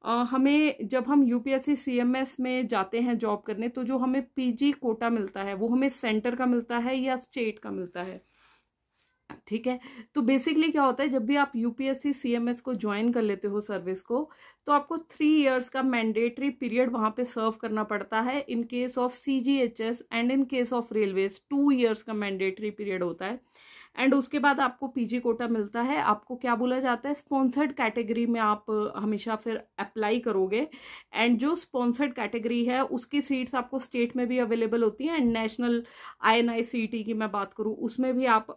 हमें जब हम यूपीएससी सीएमएस में जाते हैं जॉब करने, तो जो हमें पीजी कोटा मिलता है वो हमें सेंटर का मिलता है या स्टेट का मिलता है, ठीक है। तो बेसिकली क्या होता है, जब भी आप यूपीएससी सीएमएस को ज्वाइन कर लेते हो सर्विस को, तो आपको 3 इयर्स का मैंडेटरी पीरियड वहां पे सर्व करना पड़ता है। In case of CGHS and in case of railways 2 years का मैंडेटरी पीरियड होता है। एंड उसके बाद आपको पीजी कोटा मिलता है। आपको क्या बोला जाता है, स्पॉन्सर्ड कैटेगरी में आप हमेशा फिर अप्लाई करोगे। एंड जो स्पॉन्सर्ड कैटेगरी है उसकी सीट्स आपको स्टेट में भी अवेलेबल होती हैं, एंड नेशनल INICET की मैं बात करूं उसमें भी आप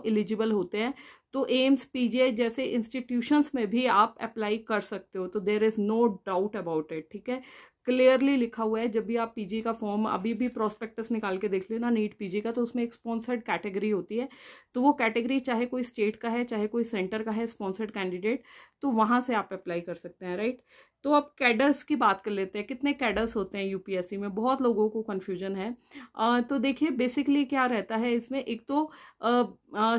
एलिजिबल होते हैं। तो एम्स पीजीआई जैसे इंस्टीट्यूशंस में भी आप अप्लाई कर सकते हो, तो there is no doubt about it, ठीक है। क्लियरली लिखा हुआ है, जब भी आप पीजी का फॉर्म अभी भी प्रोस्पेक्टस निकाल के देख लेना नीट पीजी का, तो उसमें एक स्पॉन्सर्ड कैटेगरी होती है। तो वो कैटेगरी चाहे कोई स्टेट का है चाहे कोई सेंटर का है स्पॉन्सर्ड कैंडिडेट, तो वहां से आप अप्लाई कर सकते हैं, राइट। तो अब कैडर्स की बात कर लेते हैं, कितने कैडर्स होते हैं यूपीएससी में, बहुत लोगों को कंफ्यूजन है। तो देखिए बेसिकली क्या रहता है इसमें, एक तो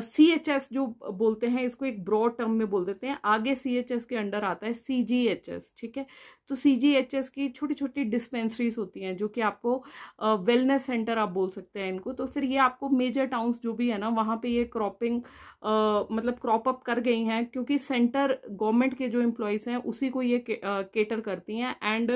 CHS जो बोलते हैं, इसको एक ब्रॉड टर्म में बोल देते हैं। आगे CHS के अंडर आता है CGHS, ठीक है। तो CGHS की छोटी छोटी डिस्पेंसरीज होती हैं, जो कि आपको वेलनेस सेंटर आप बोल सकते हैं इनको। तो फिर ये आपको मेजर टाउन्स जो भी है ना, वहां पे ये क्रॉपिंग मतलब क्रॉप अप कर गई हैं, क्योंकि सेंटर गवर्नमेंट के जो एम्प्लॉयज हैं उसी को ये केटर करती हैं। एंड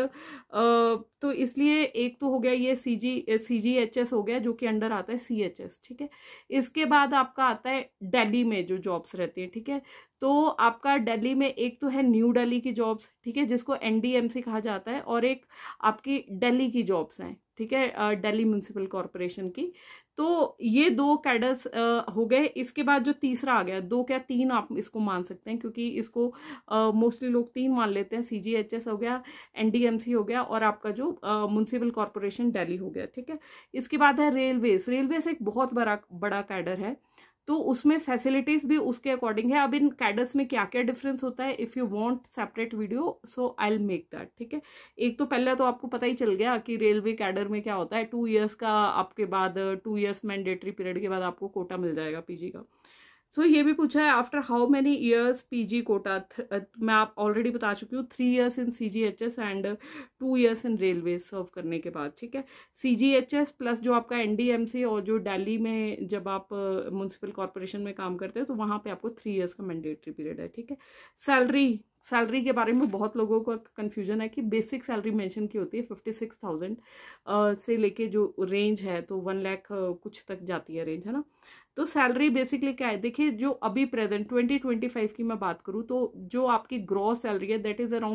तो इसलिए एक तो हो गया ये CGHS हो गया, जो कि अंडर आता है CHS, ठीक है। इसके बाद आपका आता है दिल्ली में जो जॉब्स रहती है, ठीक है। तो आपका दिल्ली में एक तो है न्यू दिल्ली की जॉब्स, ठीक है, जिसको NDMC कहा जाता है, और एक आपकी दिल्ली की जॉब्स हैं, ठीक है, दिल्ली म्युनिसिपल कॉरपोरेशन की। तो ये 2 कैडर्स हो गए। इसके बाद जो तीसरा आ गया, 2 क्या 3 आप इसको मान सकते हैं, क्योंकि इसको मोस्टली लोग 3 मान लेते हैं। CGHS हो गया, NDMC हो गया, और आपका जो म्युनिसिपल कॉरपोरेशन दिल्ली हो गया, ठीक है। इसके बाद है रेलवेज। रेलवेज एक बहुत बड़ा कैडर है, तो उसमें फैसिलिटीज भी उसके अकॉर्डिंग है। अब इन कैडर्स में क्या क्या डिफरेंस होता है, if you want separate video so I will make that, ठीक है। एक तो पहले तो आपको पता ही चल गया कि रेलवे कैडर में क्या होता है, 2 इयर्स का आपके बाद 2 इयर्स मैंडेटरी पीरियड के बाद आपको कोटा मिल जाएगा पीजी का। सो ये भी पूछा है after how many years PG quota. मैं आप ऑलरेडी बता चुकी हूँ, 3 years in CGHS and 2 years in railway serve करने के बाद, ठीक है। CGHS प्लस जो आपका NDMC, और जो दिल्ली में जब आप म्युनिसिपल कॉरपोरेशन में काम करते हैं, तो वहां पे आपको 3 इयर्स का मैंडेटरी पीरियड है, ठीक है। सैलरी के बारे में बहुत लोगों को कंफ्यूजन है कि बेसिक सैलरी मेंशन की होती है 56,000 से लेके जो रेंज है तो 1 लाख कुछ तक जाती है रेंज, है ना। तो सैलरी बेसिकली क्या है, देखिए जो अभी प्रेजेंट 2025 की मैं बात करूं, तो जो आपकी ग्रॉस सैलरी है दैट इज अराउंड